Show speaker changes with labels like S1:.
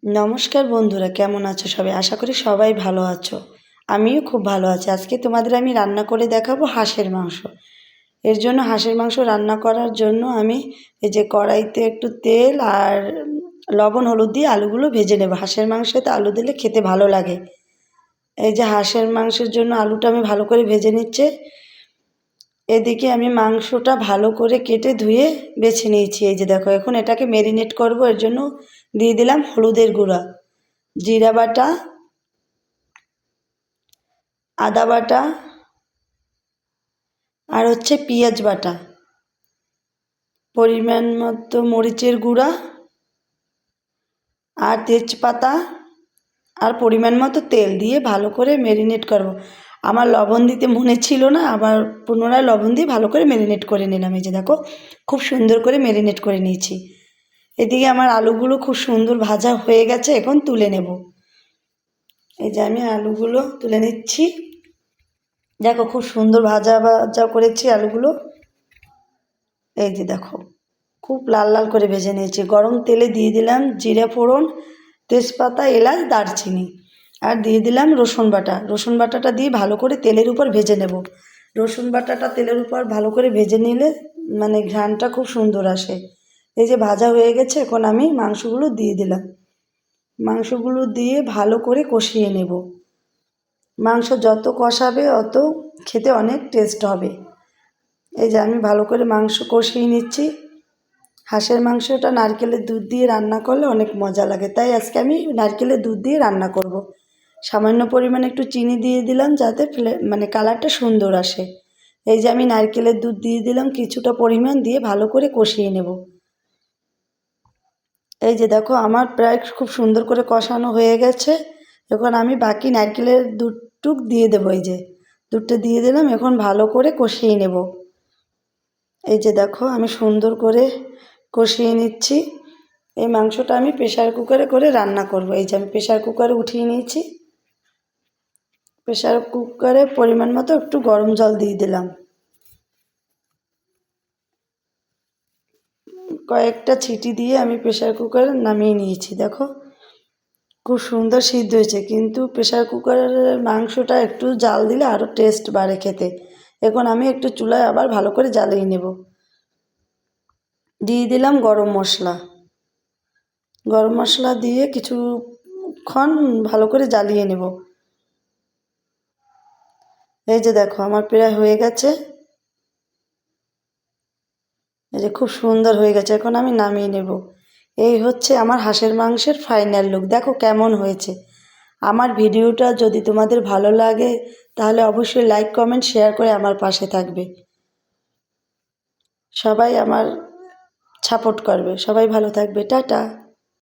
S1: নমস্কার বন্ধুরা, কেমন আছো সবাই? আশা করি সবাই ভালো আছো। আমিও খুব ভালো আছি। আজকে তোমাদের আমি রান্না করে দেখাবো হাঁসের মাংস। এর জন্য হাঁসের মাংস রান্না করার জন্য আমি এই যে কড়াইতে একটু তেল আর লবণ হলুদ দিয়ে আলুগুলো ভেজে নেব। হাঁসের মাংসতে আলু দিলে খেতে ভালো লাগে। এই যে হাঁসের মাংসের জন্য আলুটা আমি ভালো করে ভেজে নিচ্ছি। এদিকে আমি মাংসটা ভালো করে কেটে ধুয়ে বেছে নিয়েছি। এই যে দেখো, এখন এটাকে ম্যারিনেট করব। এর জন্য দিয়ে দিলাম হলুদের গুঁড়া, জিরা বাটা, আদা বাটা, আর হচ্ছে পেঁয়াজ বাটা, পরিমাণ মতো মরিচের গুঁড়া, আর তেজপাতা, আর পরিমাণ মতো তেল দিয়ে ভালো করে ম্যারিনেট করব। আমার লবণ দিতে মনে ছিল না, আবার পুনরায় লবণ দিয়ে ভালো করে ম্যারিনেট করে নিলাম। এই যে দেখো, খুব সুন্দর করে ম্যারিনেট করে নিয়েছি। এদিকে আমার আলুগুলো খুব সুন্দর ভাজা হয়ে গেছে, এখন তুলে নেব। এই যে আমি আলুগুলো তুলে নিচ্ছি। দেখো, খুব সুন্দর ভাজা ভাজা করেছি আলুগুলো। এই যে দেখো, খুব লাল লাল করে ভেজে নিয়েছি। গরম তেলে দিয়ে দিলাম জিরে ফোড়ন, তেজপাতা, এলাচ, দারচিনি, আর দিয়ে দিলাম রসুন বাটা। রসুন বাটাটা দিয়ে ভালো করে তেলের উপর ভেজে নেব। রসুন বাটাটা তেলের উপর ভালো করে ভেজে নিলে মানে ঘ্রাণটা খুব সুন্দর আসে। এই যে ভাজা হয়ে গেছে, এখন আমি মাংসগুলো দিয়ে দিলাম। মাংসগুলো দিয়ে ভালো করে কষিয়ে নেব। মাংস যত কষাবে অত খেতে অনেক টেস্ট হবে। এই যে আমি ভালো করে মাংস কষিয়ে নিচ্ছি। হাঁসের মাংসটা নারকেলের দুধ দিয়ে রান্না করলে অনেক মজা লাগে, তাই আজকে আমি নারকেলের দুধ দিয়ে রান্না করব। সামান্য পরিমাণে একটু চিনি দিয়ে দিলাম, যাতে মানে কালারটা সুন্দর আসে। এই যে আমি নারকেলের দুধ দিয়ে দিলাম কিছুটা পরিমাণ, দিয়ে ভালো করে কষিয়ে নেব। এই যে দেখো, আমার প্রায় খুব সুন্দর করে কষানো হয়ে গেছে। এখন আমি বাকি নারকেলের দুধটুক দিয়ে দেবো। এই যে দুধটা দিয়ে দিলাম, এখন ভালো করে কষিয়ে নেব। এই যে দেখো, আমি সুন্দর করে কষিয়ে নিচ্ছি। এই মাংসটা আমি প্রেশার কুকারে করে রান্না করব। এই যে আমি প্রেশার কুকারে উঠিয়ে নিয়েছি। প্রেশার কুকারে পরিমাণ মতো একটু গরম জল দিয়ে দিলাম। কয়েকটা ছিটি দিয়ে আমি প্রেশার কুকারে নামিয়ে নিয়েছি। দেখো, খুব সুন্দর সিদ্ধ হয়েছে, কিন্তু প্রেশার কুকারের মাংসটা একটু জাল দিলে আরও টেস্ট বাড়ে খেতে। এখন আমি একটু চুলায় আবার ভালো করে জ্বালিয়ে নেব। দিয়ে দিলাম গরম মশলা। গরম মশলা দিয়ে কিছুক্ষণ ভালো করে জ্বালিয়ে নেব। এই যে দেখো, আমার প্রায় হয়ে গেছে। এই যে খুব সুন্দর হয়ে গেছে, এখন আমি নামিয়ে নেব। এই হচ্ছে আমার হাঁসের মাংসের ফাইনাল লুক। দেখো কেমন হয়েছে। আমার ভিডিওটা যদি তোমাদের ভালো লাগে তাহলে অবশ্যই লাইক কমেন্ট শেয়ার করে আমার পাশে থাকবে। সবাই আমার সাপোর্ট করবে। সবাই ভালো থাকবে। টাটা।